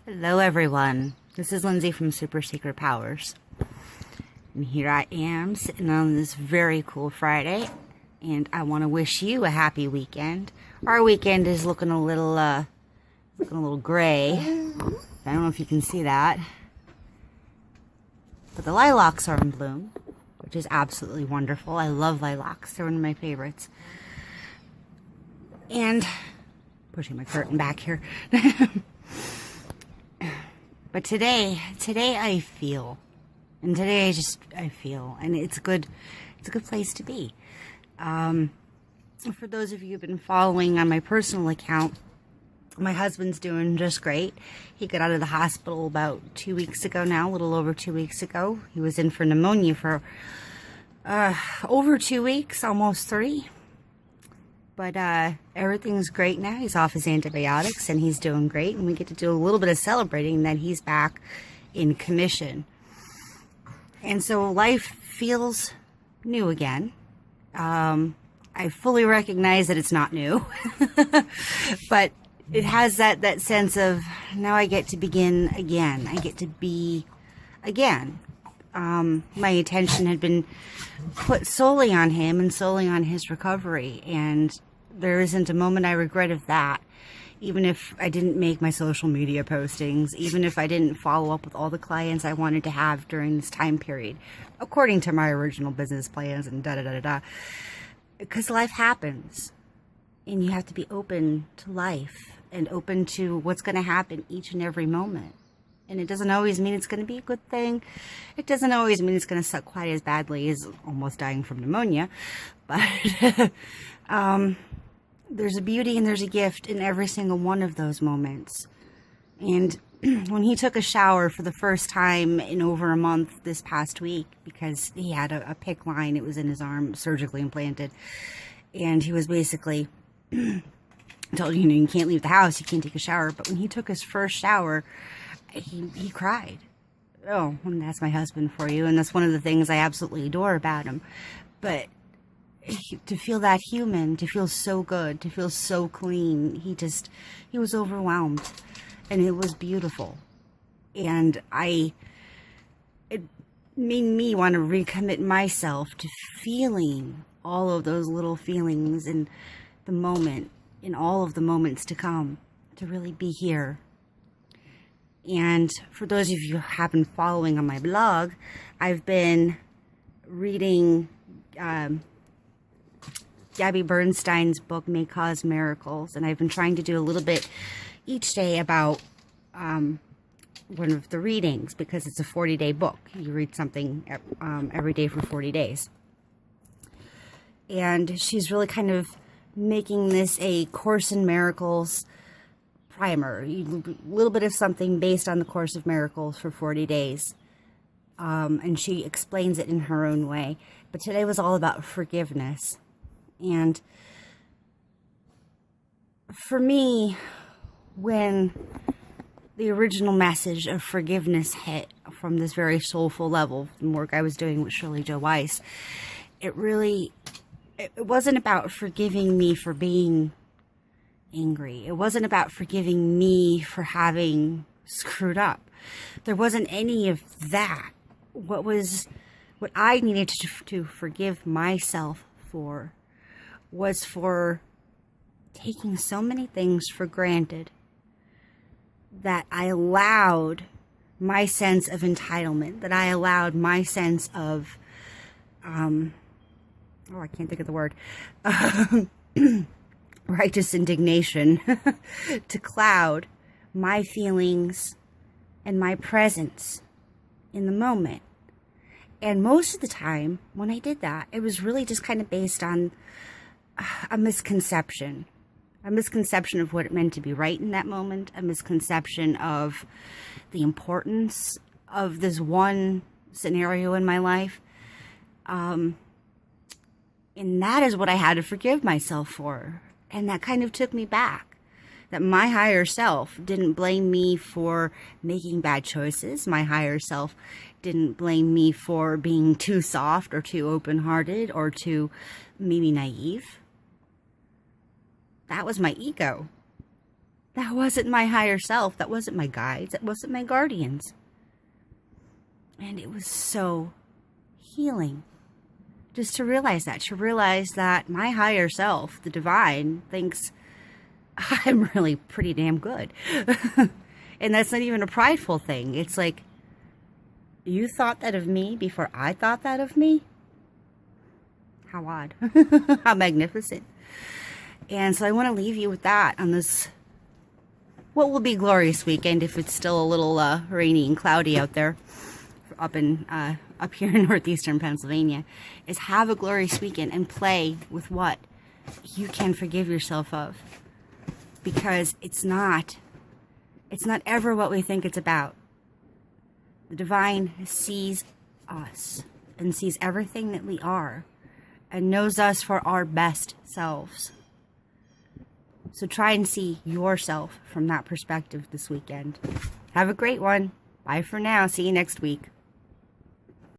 Hello everyone, this is Lindsay from Super Secret Powers, and here I am sitting on this very cool Friday, and I want to wish you a happy weekend. Our weekend is looking a little gray. I don't know if you can see that, but the lilacs are in bloom, which is absolutely wonderful. I love lilacs, they're one of my favorites. And pushing my curtain back here. But today I feel, and today I feel, and it's a good place to be. For those of you who've been following on my personal account, my husband's doing just great. He got out of the hospital about 2 weeks ago now, a little over 2 weeks ago. He was in for pneumonia for over 2 weeks, almost 3. But everything's great now. He's off his antibiotics and he's doing great. And we get to do a little bit of celebrating that he's back in commission. And so life feels new again. I fully recognize that it's not new. But it has that sense of, now I get to begin again. I get to be again. My attention had been put solely on him and solely on his recovery, and there isn't a moment I regret of that. Even if I didn't make my social media postings, even if I didn't follow up with all the clients I wanted to have during this time period, according to my original business plans and da-da-da-da-da. Because life happens, and you have to be open to life and open to what's going to happen each and every moment. And it doesn't always mean it's going to be a good thing. It doesn't always mean it's going to suck quite as badly as almost dying from pneumonia. But there's a beauty and there's a gift in every single one of those moments. And when he took a shower for the first time in over a month this past week, because he had a PICC line, it was in his arm, surgically implanted. And he was basically told, you can't leave the house, you can't take a shower. But when he took his first shower, he cried. Oh, and that's my husband for you, and that's one of the things I absolutely adore about him. But to feel that human, to feel so good, to feel so clean, he was overwhelmed, and it was beautiful. And it made me want to recommit myself to feeling all of those little feelings in the moment, in all of the moments to come, to really be here. And for those of you who have been following on my blog, I've been reading Gabby Bernstein's book, May Cause Miracles. And I've been trying to do a little bit each day about one of the readings, because it's a 40-day book. You read something every day for 40 days. And she's really kind of making this a Course in Miracles primer, a little bit of something based on the Course of Miracles for 40 days. And she explains it in her own way. But today was all about forgiveness. And for me, when the original message of forgiveness hit from this very soulful level, the work I was doing with Shirley Jo Weiss, it wasn't about forgiving me for being angry. It wasn't about forgiving me for having screwed up. There wasn't any of that. What I needed to forgive myself for was for taking so many things for granted that I allowed my sense of entitlement, that I allowed my sense of I can't think of the word righteous indignation to cloud my feelings and my presence in the moment. And most of the time when I did that, it was really just kind of based on a misconception of what it meant to be right in that moment, a misconception of the importance of this one scenario in my life. And that is what I had to forgive myself for. And that kind of took me back. That my higher self didn't blame me for making bad choices. My higher self didn't blame me for being too soft or too open-hearted or too maybe naive. That was my ego. That wasn't my higher self. That wasn't my guides. That wasn't my guardians. And it was so healing just to realize that my higher self, the divine, thinks I'm really pretty damn good. And that's not even a prideful thing. It's like, you thought that of me before I thought that of me? How odd. How magnificent. And so I want to leave you with that on this, what will be glorious weekend if it's still a little rainy and cloudy out there up here in northeastern Pennsylvania, is have a glorious weekend and play with what you can forgive yourself of. Because it's not ever what we think it's about. The divine sees us and sees everything that we are and knows us for our best selves. So try and see yourself from that perspective this weekend. Have a great one. Bye for now. See you next week.